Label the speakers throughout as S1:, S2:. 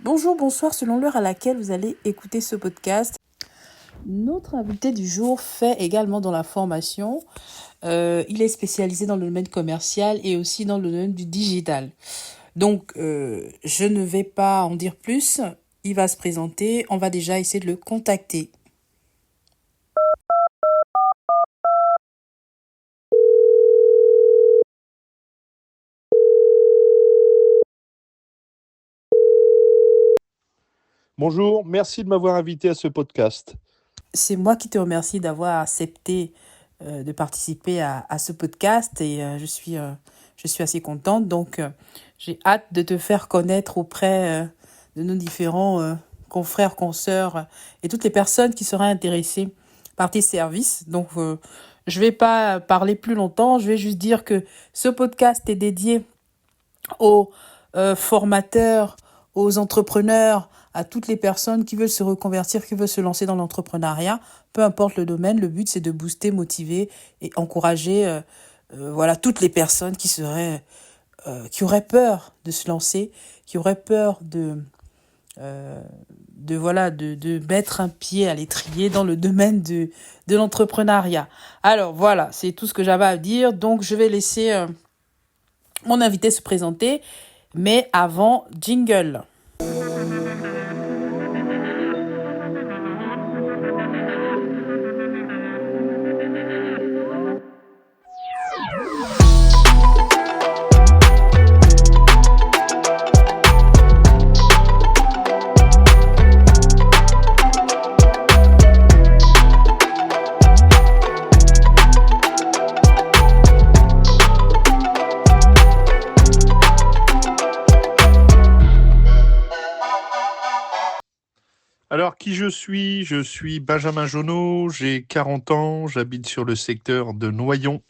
S1: Bonjour, bonsoir, selon l'heure à laquelle vous allez écouter ce podcast. Notre invité du jour fait également dans la formation. Il est spécialisé dans le domaine commercial et aussi dans le domaine du digital. Donc, je ne vais pas en dire plus. Il va se présenter. On va déjà essayer de le contacter.
S2: Bonjour, merci de m'avoir invité à ce podcast.
S1: C'est moi qui te remercie d'avoir accepté de participer à ce podcast et je suis assez contente. Donc, j'ai hâte de te faire connaître auprès de nos différents confrères, consoeurs et toutes les personnes qui seraient intéressées par tes services. Donc, je vais pas parler plus longtemps. Je vais juste dire que ce podcast est dédié aux formateurs, aux entrepreneurs, à toutes les personnes qui veulent se reconvertir, qui veulent se lancer dans l'entrepreneuriat, peu importe le domaine. Le but, c'est de booster, motiver et encourager voilà, toutes les personnes qui auraient peur de se lancer, qui auraient peur de mettre un pied à l'étrier dans le domaine de l'entrepreneuriat. Alors voilà, c'est tout ce que j'avais à dire. Donc je vais laisser mon invité se présenter, mais avant, jingle.
S2: Alors, qui je suis? Je suis Benjamin Jonot, j'ai 40 ans, j'habite sur le secteur de Noyon.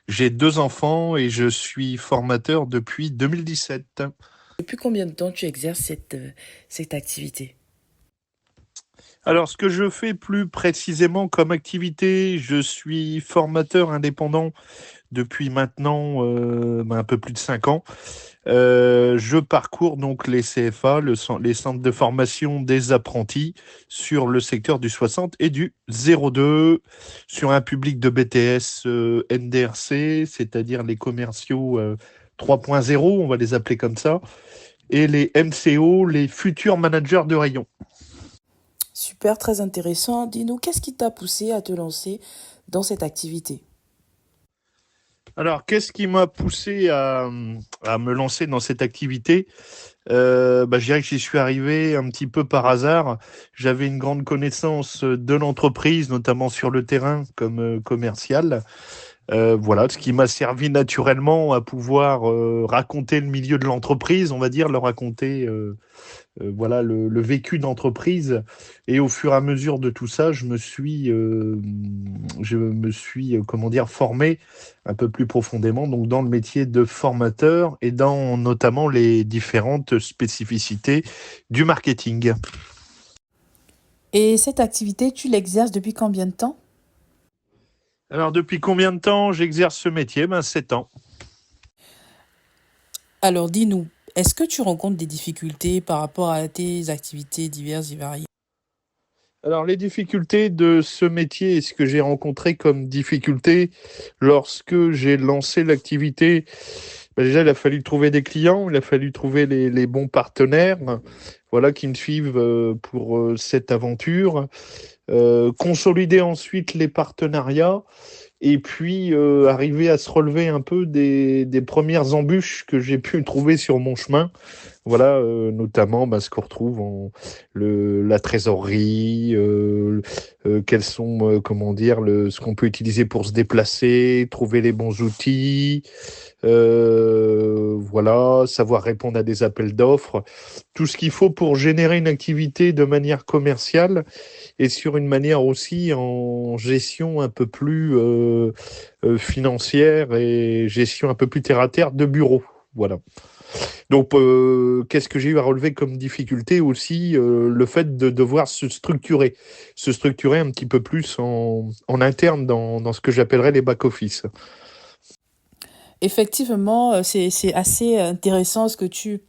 S2: J'ai 2 enfants et je suis formateur depuis 2017.
S1: Depuis combien de temps tu exerces cette activité?
S2: Alors, ce que je fais plus précisément comme activité, je suis formateur indépendant depuis maintenant un peu plus de 5 ans. Je parcours donc les CFA, les centres de formation des apprentis, sur le secteur du 60 et du 02, sur un public de BTS NDRC, c'est-à-dire les commerciaux 3.0, on va les appeler comme ça, et les MCO, les futurs managers de rayon.
S1: Super, très intéressant. Dis-nous, qu'est-ce qui t'a poussé à te lancer dans cette activité?
S2: Alors, qu'est-ce qui m'a poussé à me lancer dans cette activité? Je dirais que j'y suis arrivé un petit peu par hasard. J'avais une grande connaissance de l'entreprise, notamment sur le terrain comme commercial. Voilà, ce qui m'a servi naturellement à pouvoir raconter le milieu de l'entreprise, on va dire, leur raconter voilà le vécu d'entreprise. Et au fur et à mesure de tout ça, je me suis comment dire, formé un peu plus profondément donc dans le métier de formateur et dans notamment les différentes spécificités du marketing.
S1: Et cette activité, tu l'exerces depuis combien de temps?
S2: Alors, depuis combien de temps j'exerce ce métier? 7 ans.
S1: Alors dis-nous, est-ce que tu rencontres des difficultés par rapport à tes activités diverses et variées?
S2: Alors, les difficultés de ce métier et ce que j'ai rencontré comme difficulté lorsque j'ai lancé l'activité, déjà, il a fallu trouver des clients, il a fallu trouver les bons partenaires, voilà, qui me suivent pour cette aventure. Consolider ensuite les partenariats et puis arriver à se relever un peu des premières embûches que j'ai pu trouver sur mon chemin. Voilà, notamment ce qu'on retrouve la trésorerie, quels sont, comment dire, ce qu'on peut utiliser pour se déplacer, trouver les bons outils, voilà, savoir répondre à des appels d'offres, tout ce qu'il faut pour générer une activité de manière commerciale et sur une manière aussi en gestion un peu plus financière et gestion un peu plus terre à terre de bureau. Voilà. Donc, qu'est-ce que j'ai eu à relever comme difficulté aussi? Le fait de devoir se structurer un petit peu plus en interne dans ce que j'appellerais les back-office.
S1: Effectivement, c'est assez intéressant ce que tu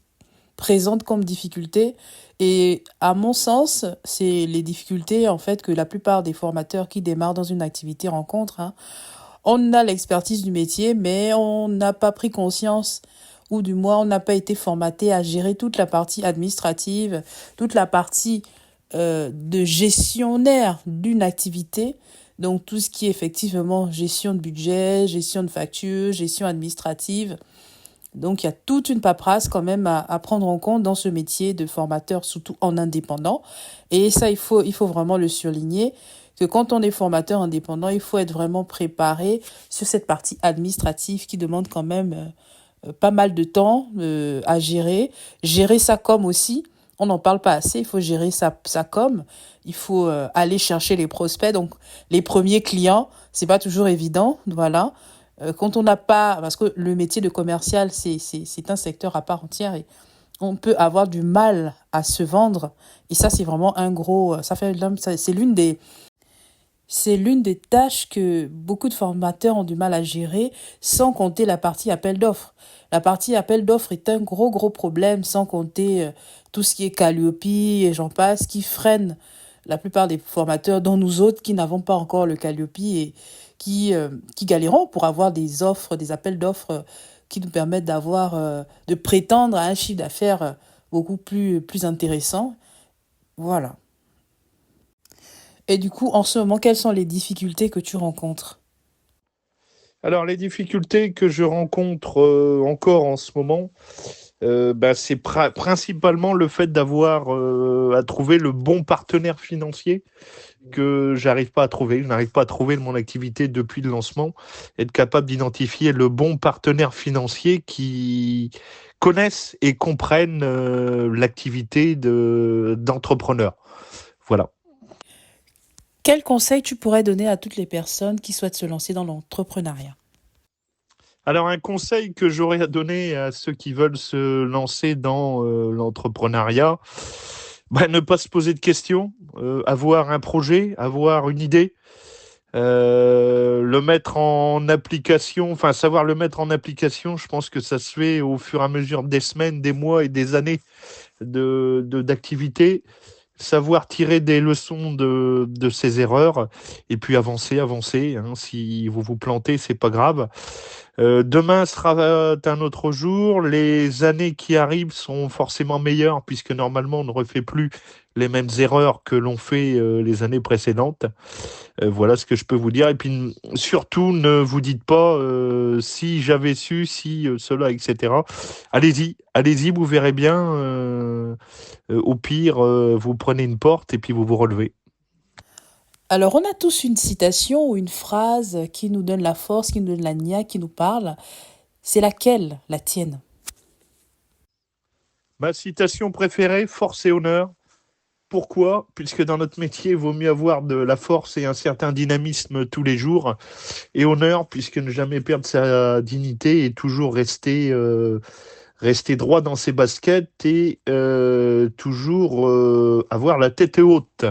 S1: présentent comme difficultés. Et à mon sens, c'est les difficultés en fait que la plupart des formateurs qui démarrent dans une activité rencontrent, hein. On a l'expertise du métier, mais on n'a pas pris conscience, ou du moins on n'a pas été formaté à gérer toute la partie administrative, toute la partie de gestionnaire d'une activité. Donc tout ce qui est effectivement gestion de budget, gestion de factures, gestion administrative. Donc il y a toute une paperasse quand même à prendre en compte dans ce métier de formateur, surtout en indépendant. Et ça, il faut vraiment le surligner, que quand on est formateur indépendant, il faut être vraiment préparé sur cette partie administrative qui demande quand même pas mal de temps à gérer. Gérer sa com aussi, on n'en parle pas assez, il faut gérer sa com, il faut aller chercher les prospects, donc les premiers clients, c'est pas toujours évident, voilà. Quand on n'a pas, parce que le métier de commercial, c'est un secteur à part entière et on peut avoir du mal à se vendre. Et ça, c'est vraiment un gros, c'est l'une des tâches que beaucoup de formateurs ont du mal à gérer, sans compter la partie appel d'offres. La partie appel d'offres est un gros problème, sans compter tout ce qui est Calliope et j'en passe, qui freine la plupart des formateurs, dont nous autres qui n'avons pas encore le Calliope et qui galérons pour avoir des offres, des appels d'offres qui nous permettent de prétendre à un chiffre d'affaires beaucoup plus intéressant. Voilà. Et du coup, en ce moment, quelles sont les difficultés que tu rencontres?
S2: Alors, les difficultés que je rencontre encore en ce moment, c'est principalement le fait d'avoir à trouver le bon partenaire financier que j'arrive pas à trouver. Je n'arrive pas à trouver de mon activité depuis le lancement. Être capable d'identifier le bon partenaire financier qui connaisse et comprenne l'activité d'entrepreneur. Voilà.
S1: Quel conseil tu pourrais donner à toutes les personnes qui souhaitent se lancer dans l'entrepreneuriat?
S2: Alors, un conseil que j'aurais à donner à ceux qui veulent se lancer dans l'entrepreneuriat, ne pas se poser de questions, avoir un projet, avoir une idée, le mettre en application, enfin savoir le mettre en application, je pense que ça se fait au fur et à mesure des semaines, des mois et des années d'activité. Savoir tirer des leçons de ses erreurs et puis avancer. Hein. Si vous vous plantez, c'est pas grave. Demain sera un autre jour. Les années qui arrivent sont forcément meilleures puisque normalement on ne refait plus les mêmes erreurs que l'on fait les années précédentes. Voilà ce que je peux vous dire. Et puis surtout, ne vous dites pas si j'avais su, si cela, etc. Allez-y, vous verrez bien. Au pire, vous prenez une porte et puis vous vous relevez.
S1: Alors, on a tous une citation ou une phrase qui nous donne la force, qui nous donne la niaque, qui nous parle. C'est laquelle, la tienne?
S2: Ma citation préférée, force et honneur. Pourquoi? Puisque dans notre métier, il vaut mieux avoir de la force et un certain dynamisme tous les jours. Et honneur, puisque ne jamais perdre sa dignité et toujours rester droit dans ses baskets et toujours avoir la tête haute.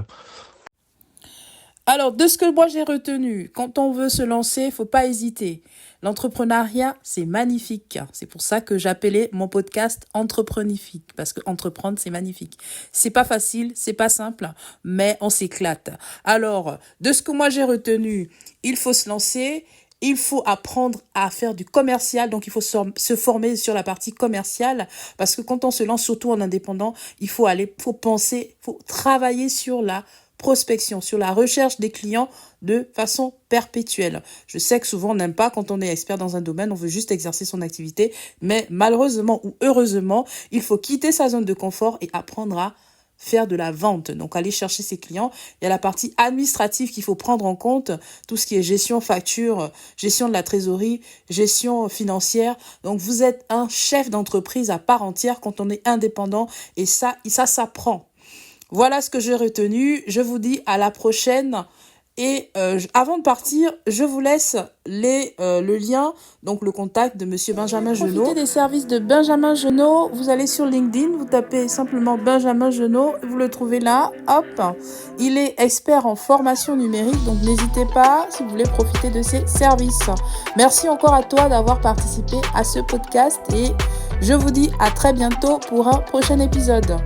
S1: Alors, de ce que moi j'ai retenu, quand on veut se lancer, il faut pas hésiter. L'entrepreneuriat, c'est magnifique. C'est pour ça que j'appelais mon podcast Entreprenifique, parce que entreprendre, c'est magnifique. C'est pas facile, c'est pas simple, mais on s'éclate. Alors, de ce que moi j'ai retenu, il faut se lancer. Il faut apprendre à faire du commercial, donc il faut se former sur la partie commerciale, parce que quand on se lance, surtout en indépendant, faut penser, faut travailler sur la prospection, sur la recherche des clients de façon perpétuelle. Je sais que souvent on n'aime pas quand on est expert dans un domaine, on veut juste exercer son activité, mais malheureusement ou heureusement, il faut quitter sa zone de confort et apprendre à faire de la vente, donc aller chercher ses clients. Il y a la partie administrative qu'il faut prendre en compte, tout ce qui est gestion facture, gestion de la trésorerie, gestion financière. Donc vous êtes un chef d'entreprise à part entière quand on est indépendant et ça s'apprend. Voilà ce que j'ai retenu. Je vous dis à la prochaine. Et avant de partir, je vous laisse le lien, donc le contact de Monsieur Benjamin Genot. Profitez des services de Benjamin Genot. Vous allez sur LinkedIn, vous tapez simplement Benjamin Genot, vous le trouvez là. Hop, il est expert en formation numérique, donc n'hésitez pas si vous voulez profiter de ses services. Merci encore à toi d'avoir participé à ce podcast et Je vous dis à très bientôt pour un prochain épisode.